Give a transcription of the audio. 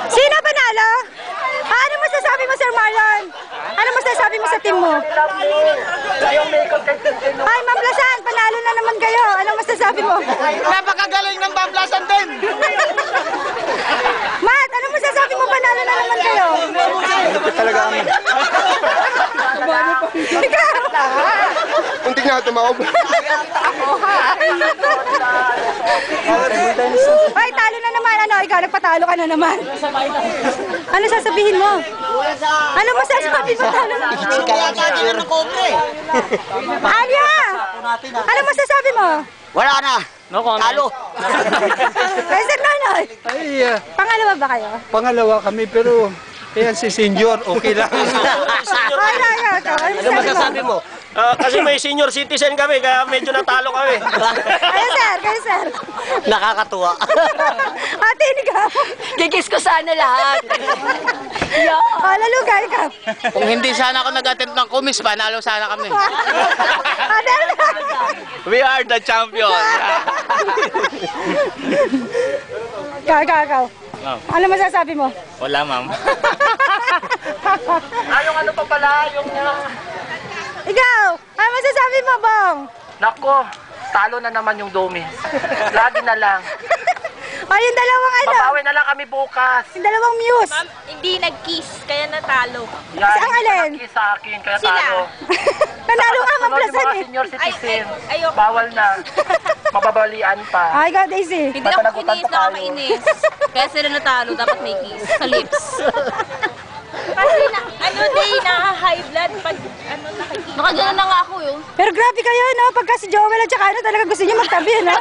Sino panalo? Ano masasabi mo, Sir Marlon? Ano masasabi mo sa team mo? Ay, Ma'am Blasan, panalo na naman kayo. Ano masasabi mo? Napakagaling ng Ma'am Blasan din. Matt, ano masasabi mo? Panalo na naman kayo. Talaga kami. Ikaw! Unti nga tumawag. Ay, talo na naman. Ano, ikaw, nagpatalo ka na naman. Ano sasabihin mo? Ano masasabi mo? Talo na. Alia! Ano masasabi mo? Wala na. Talo. Kay Sir Nonoy, Ay, pangalawa ba kayo? pangalawa kami pero ayan si Senior, okay lang. Ano masasabi mo? Kasi may senior citizen kami, kaya medyo natalo kami. Kayo sir. Nakakatuwa. Ate, hindi ka. Kikis ko sana lahat. Lalo ka. Kung hindi sana ako nag-attend ng kumis, panalo sana kami. Ate, We are the champion. Ikaw. Ano masasabi mo? Wala, ma'am. Yung ano pa pala, yung... Ikaw, ano masasabi mo, Bong? Nako, talo na naman yung Domis. Lagi na lang. Yung dalawang ano? Babawi na lang kami bukas. Yung dalawang muse. Ma'am, hindi nag-kiss, kaya natalo. Yan, Ang alin? hindi sa akin, kaya Sila. talo. Nanalo ka, Sunod yung maplasan mga eh. senior citizen. ayoko. Bawal na. Mababalian pa. Ay, ikaw, Daisy. Hindi ako Matanagutan kinis, pa tayo. nakakainis. Kaya sila natalo, dapat may kiss sa lips. Kasi high blood pag nakikita. Nakagano na nga ako yun. Pero grabe kayo, no? Pagka si Joel at saka ano, talaga gusto niyo magtabi, no?